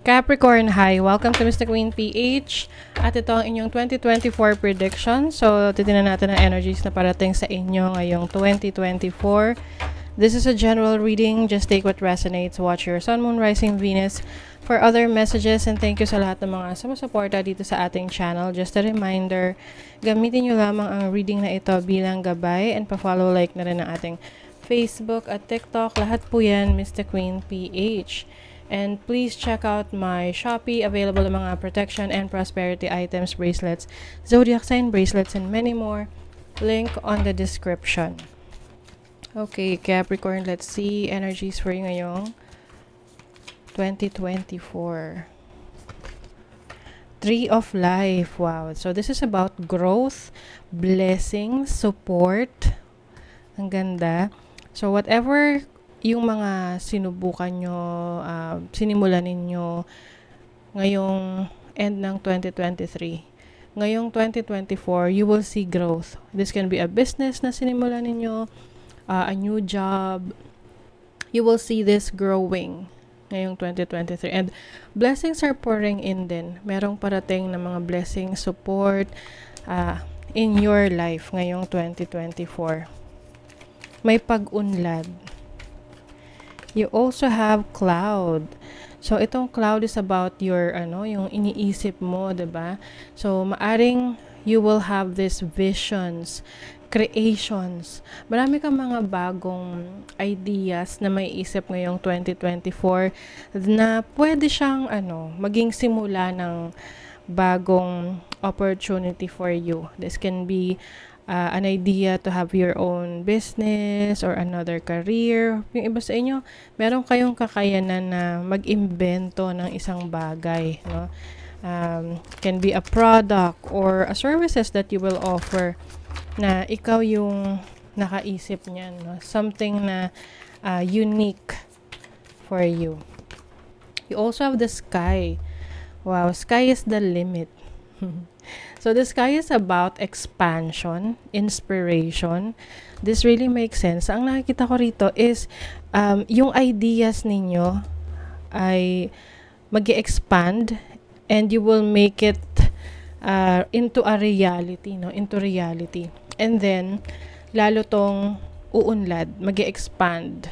Capricorn, hi! Welcome to Mr. Queen PH. At ito ang inyong 2024 prediction. So, titignan natin ang energies na parating sa inyo ngayong 2024. This is a general reading. Just take what resonates. Watch your Sun, Moon, Rising, Venus for other messages. And thank you sa lahat ng mga sumusuporta dito sa ating channel. Just a reminder, gamitin nyo lamang ang reading na ito bilang gabay and pa-follow like na rin ang ating Facebook at TikTok. Lahat po yan, Mr. Queen PH. And please check out my Shopee, available ng mga protection and prosperity items, bracelets, zodiac sign bracelets, and many more. Link on the description. Okay, Capricorn, let's see energies for you ngayong 2024. Tree of Life. Wow. So this is about growth, blessings, support. Ang ganda. So whatever yung mga sinubukan nyo, sinimulan ninyo ngayong end ng 2023. Ngayong 2024, you will see growth. This can be a business na sinimulan ninyo, a new job. You will see this growing ngayong 2023. And blessings are pouring in din. Merong parating na mga blessings, support in your life ngayong 2024. May pag-unlad. You also have cloud. So itong cloud is about your yung iniisip mo, 'di ba? So maaring you will have these visions, creations. Marami kang mga bagong ideas na may isip ngayong 2024 na pwede siyang maging simula ng bagong opportunity for you. This can be an idea to have your own business or another career. Yung iba sa inyo, meron kayong kakayanan na mag-imbento ng isang bagay, no? Can be a product or a services that you will offer na ikaw yung nakaisip niyan, no? Something na unique for you. You also have the sky. Wow, sky is the limit. So the sky is about expansion, inspiration. This really makes sense. Ang nakikita ko rito is yung ideas ninyo ay mag-expand and you will make it into a reality, no? Into reality. And then lalo tong uunlad, mag-expand.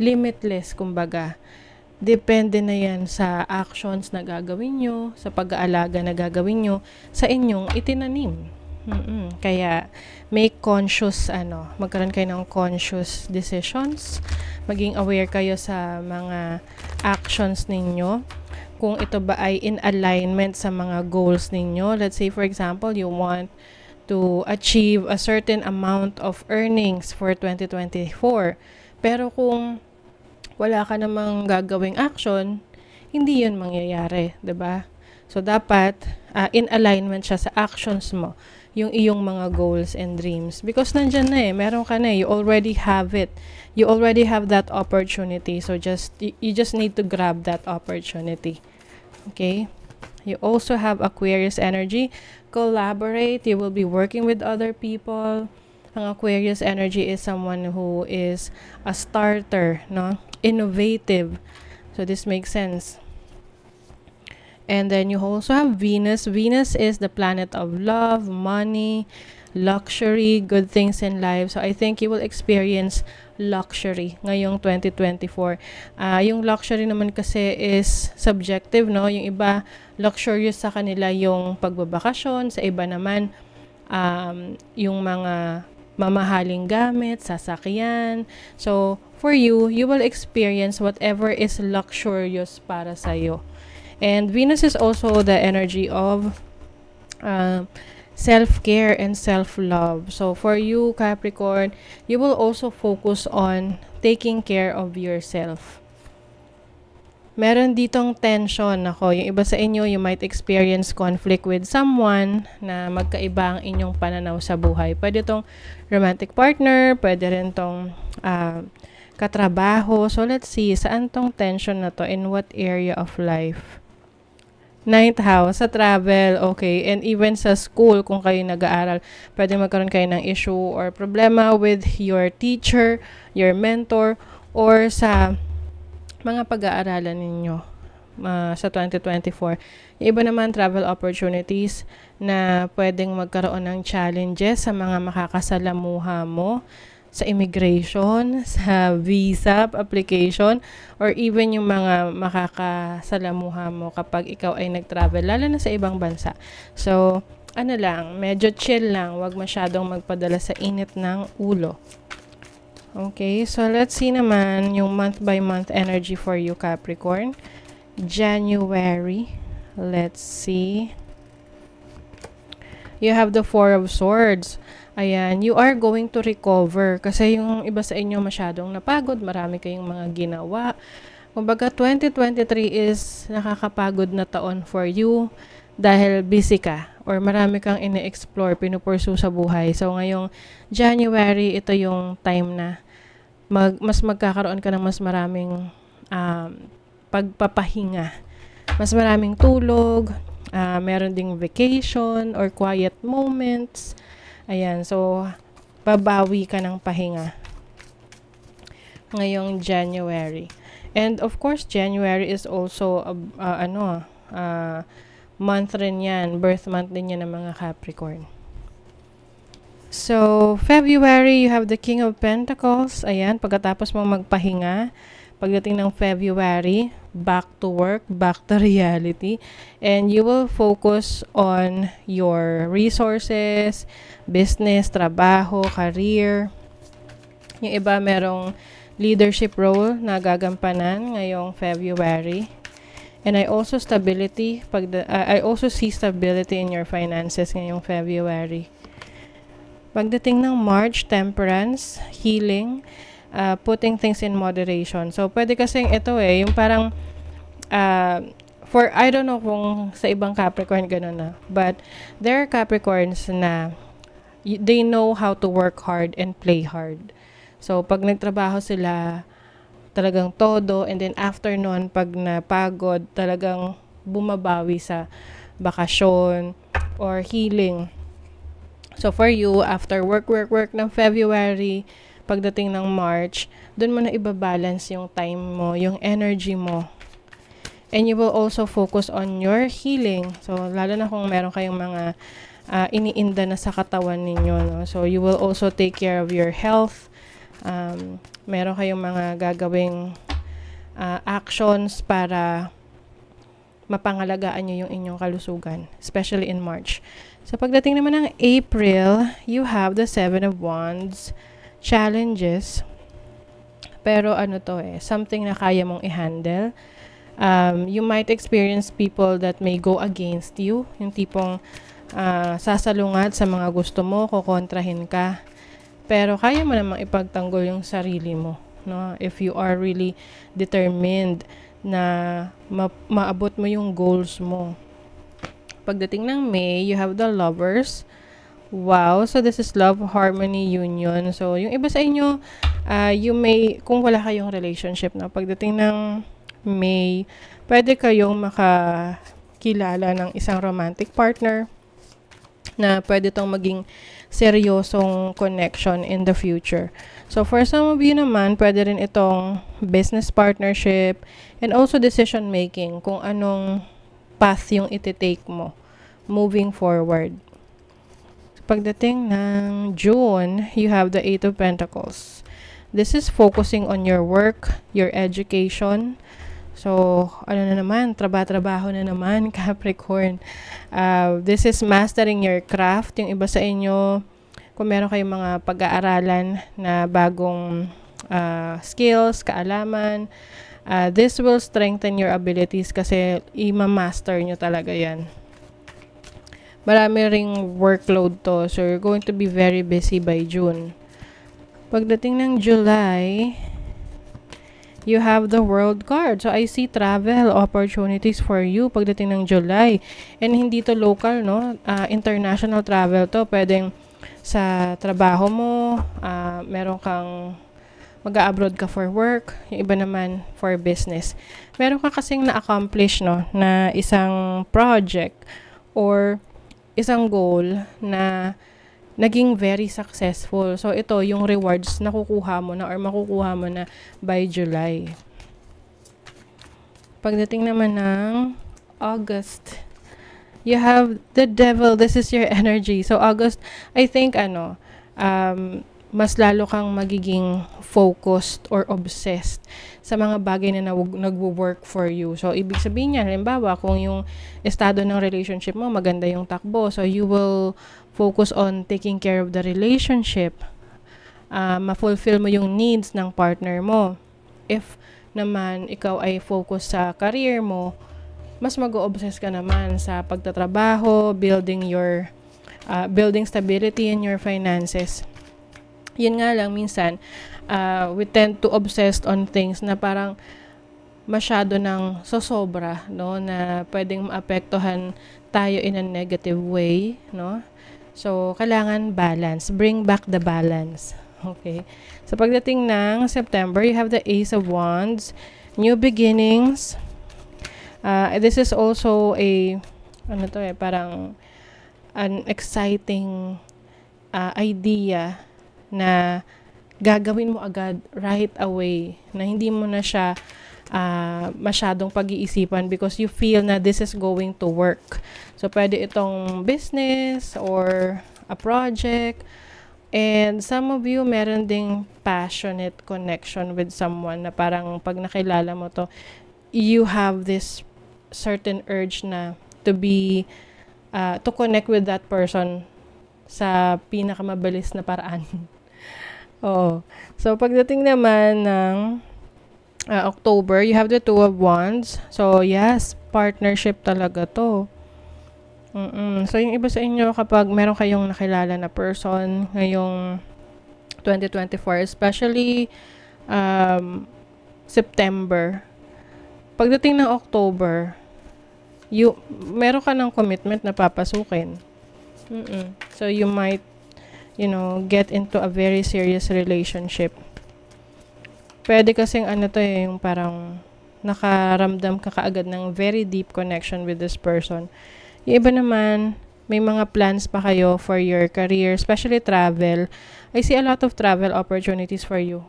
Limitless, kumbaga. Depende na yan sa actions na gagawin nyo, sa pag-aalaga na gagawin nyo, sa inyong itinanim. Kaya, make conscious, magkaroon kayo ng conscious decisions. Maging aware kayo sa mga actions ninyo. Kung ito ba ay in alignment sa mga goals ninyo. Let's say, for example, you want to achieve a certain amount of earnings for 2024. Pero kung wala ka namang gagawing action, hindi yun mangyayari, 'di ba? So dapat in alignment siya sa actions mo, yung iyong mga goals and dreams, because nandiyan na meron ka na, you already have it. You already have that opportunity. So you just need to grab that opportunity. Okay? You also have Aquarius energy. Collaborate, you will be working with other people. Ang Aquarius energy is someone who is a starter, no? Innovative. So this makes sense. And then you also have Venus. Venus is the planet of love, money, luxury, good things in life. So I think you will experience luxury ngayong 2024. Yung luxury naman kasi is subjective, no? Yung iba, luxurious sa kanila yung pagbabakasyon. Sa iba naman, yung mga mamahaling gamit, sasakyan. So, for you, you will experience whatever is luxurious para sa'yo. And Venus is also the energy of self-care and self-love. So, for you, Capricorn, you will also focus on taking care of yourself. Meron ditong tension ako. Yung iba sa inyo, you might experience conflict with someone na magkaiba ang inyong pananaw sa buhay. Pwede itong romantic partner, pwede rin itong katrabaho. So, let's see, saan tong tension na to? In what area of life? Ninth house, sa travel, okay. And even sa school, kung kayo nag-aaral, pwede magkaroon kayo ng issue or problema with your teacher, your mentor, or sa mga pag-aaralan ninyo. sa 2024. Yung iba naman, travel opportunities na pwedeng magkaroon ng challenges sa mga makakasalamuha mo sa immigration, sa visa application, or even yung mga makakasalamuha mo kapag ikaw ay nag-travel, lalo na sa ibang bansa. So, ano lang, medyo chill lang, wag masyadong magpadala sa init ng ulo. Okay, so let's see naman yung month by month energy for you, Capricorn. January, let's see. You have the Four of Swords. Ayan, you are going to recover kasi yung iba sa inyo masyadong napagod, marami kayong mga ginawa. Kumbaga, 2023 is nakakapagod na taon for you dahil busy ka or marami kang ine-explore, pinupursue sa buhay. So, ngayong January, ito yung time na mas magkakaroon ka ng mas maraming pagpapahinga. Mas maraming tulog, meron ding vacation or quiet moments. Ayan, so, babawi ka ng pahinga ngayong January. And of course, January is also month rin yan, birth month din yan ng mga Capricorn. So, February, you have the King of Pentacles. Ayan, pagkatapos mo magpahinga, pagdating ng February, back to work, back to reality. And you will focus on your resources, business, trabaho, career. Yung iba merong leadership role na gagampanan ngayong February. And I also I also see stability in your finances ngayong February. Pagdating ng March, temperance, healing, putting things in moderation. So, pwede kasing ito yung parang, I don't know kung sa ibang Capricorn ganun na, but there are Capricorns na they know how to work hard and play hard. So, pag nagtrabaho sila, talagang todo, and then after nun, pag napagod, talagang bumabawi sa bakasyon or healing. So, for you, after work ng February, pagdating ng March, dun mo na ibabalance yung time mo, yung energy mo. And you will also focus on your healing. So, lalo na kung meron kayong mga iniinda na sa katawan ninyo. No? So, you will also take care of your health. Meron kayong mga gagawing actions para mapangalagaan nyo yung inyong kalusugan, especially in March. So, pagdating naman ng April, you have the Seven of Wands, challenges, pero something na kaya mong i-handle. You might experience people that may go against you, yung tipong sasalungat sa mga gusto mo, kukontrahin ka. Pero kaya mo namang ipagtanggol yung sarili mo, no? If you are really determined na maabot mo yung goals mo. Pagdating ng May, you have the Lovers. Wow, so this is love, harmony, union. So, yung iba sa inyo, kung wala kayong relationship, no? Pagdating ng May, pwede kayong makakilala ng isang romantic partner na pwede tong maging seryosong connection in the future. So, for some of you naman, pwede rin itong business partnership and also decision making kung anong path yung iti-take mo moving forward. So, pagdating ng June, you have the Eight of Pentacles. This is focusing on your work, your education. So, trabaho na naman, Capricorn. This is mastering your craft. Yung iba sa inyo, kung meron kayong mga pag-aaralan na bagong skills, kaalaman, this will strengthen your abilities kasi i-master nyo talaga yan. Marami ring workload to. So, you're going to be very busy by June. Pagdating ng July, you have the World card. So, I see travel opportunities for you pagdating ng July. And hindi to local, no? International travel to. Pwedeng sa trabaho mo, meron kang mag-a-abroad ka for work, yung iba naman for business. Meron ka kasing na-accomplish, no? Na isang project or isang goal na naging very successful. So, ito, yung rewards na kukuha mo na or makukuha mo na by July. Pagdating naman ng August, you have the devil. This is your energy. So August, I think mas lalo kang magiging focused or obsessed sa mga bagay na nagwo-work for you. So ibig sabihin niyan, halimbawa, kung yung estado ng relationship mo maganda yung takbo, so you will focus on taking care of the relationship. Ma-fulfill mo yung needs ng partner mo. If naman ikaw ay focus sa career mo, mas mag-o-obsess ka naman sa pagtatrabaho, building stability in your finances. Yun nga lang, minsan, we tend to obsess on things na parang masyado ng sosobra, no? Na pwedeng maapektuhan tayo in a negative way, no? So, kailangan balance. Bring back the balance. Okay? So, pagdating ng September, you have the Ace of Wands, new beginnings. This is also parang an exciting idea na gagawin mo agad right away, na hindi mo na siya masyadong pag-iisipan because you feel na this is going to work. So, pwede itong business or a project. And some of you, meron ding passionate connection with someone na parang pag nakilala mo to, you have this certain urge na to connect with that person sa pinakamabilis na paraan. Oo. So, pagdating naman ng October, you have the Two of Wands. So, yes, partnership talaga to. So, yung iba sa inyo, kapag meron kayong nakilala na person ngayong 2024, especially September, pagdating ng October, meron ka ng commitment na papasukin. So, you might get into a very serious relationship. Pwede kasing yung parang nakaramdam ka kaagad ng very deep connection with this person. Yung iba naman, may mga plans pa kayo for your career, especially travel. I see a lot of travel opportunities for you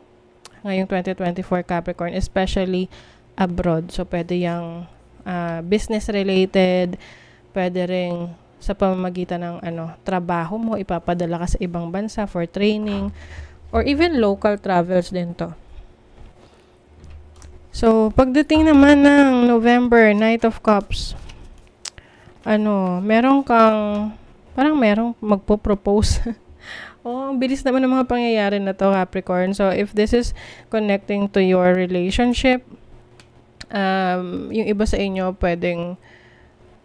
ngayong 2024 Capricorn, especially abroad. So, pwede yung business-related, pwede ring sa pamamagitan ng trabaho mo, ipapadala ka sa ibang bansa for training, or even local travels din to. So, pagdating naman ng November, Knight of Cups, merong magpo-propose. Ang bilis naman ng mga pangyayari na to, Capricorn. So, if this is connecting to your relationship, yung iba sa inyo, pwedeng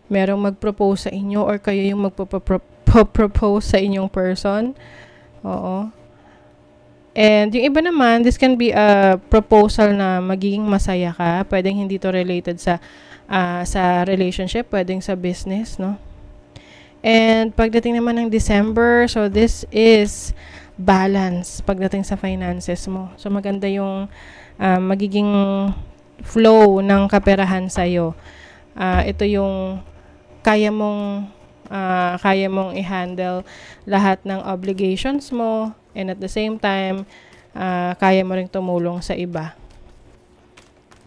merong mag-propose sa inyo or kayo yung magpo-propose sa inyong person. Oo. And yung iba naman, this can be a proposal na magiging masaya ka. Pwedeng hindi to related sa relationship, pwedeng sa business, no? And pagdating naman ng December, so this is balance pagdating sa finances mo. So maganda yung magiging flow ng kaperahan sa'yo. Ito yung kaya mong i-handle lahat ng obligations mo, and at the same time, kaya mo ring tumulong sa iba.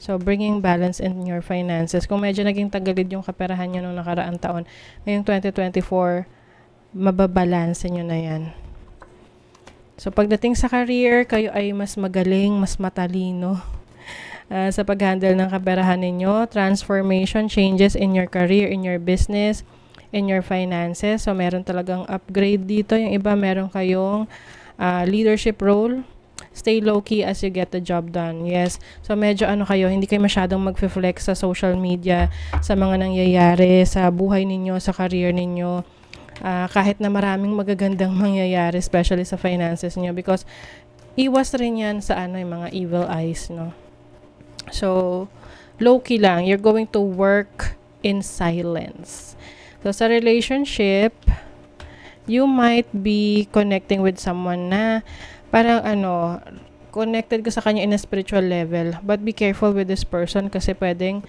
So, bringing balance in your finances. Kung medyo naging tagalid yung kaperahan nyo nung nakaraang taon, ngayong 2024, mababalanse nyo na yan. So, pagdating sa career, kayo ay mas magaling, mas matalino sa pag-handle ng kaperahan ninyo. Transformation, changes in your career, in your business, in your finances. So, meron talagang upgrade dito. Yung iba, meron kayong leadership role. Stay low-key as you get the job done. Yes. So, medyo hindi kayo masyadong mag-flex sa social media, sa mga nangyayari, sa buhay ninyo, sa career ninyo. Kahit na maraming magagandang mangyayari, especially sa finances niyo. Because, iwas rin yan sa yung mga evil eyes, no? So, low-key lang. You're going to work in silence. So, sa relationship, you might be connecting with someone na parang connected ka sa kanya in a spiritual level. But be careful with this person kasi pwedeng,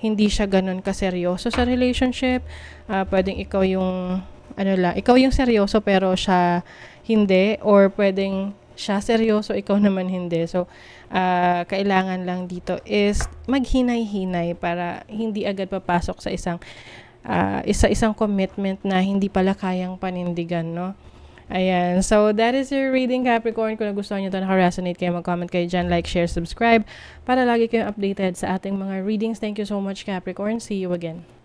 hindi siya ganun kaseryoso sa relationship. Pwedeng ikaw yung seryoso pero siya hindi. Or pwedeng siya seryoso, ikaw naman hindi. So, kailangan lang dito is maghinay-hinay para hindi agad papasok sa isang commitment na hindi pala kayang panindigan, no? Ayan. So, that is your reading, Capricorn. Kung nagustuhan nyo ito, naka-resonate kayo, mag-comment kayo dyan, like, share, subscribe, para lagi kayong updated sa ating mga readings. Thank you so much, Capricorn. See you again.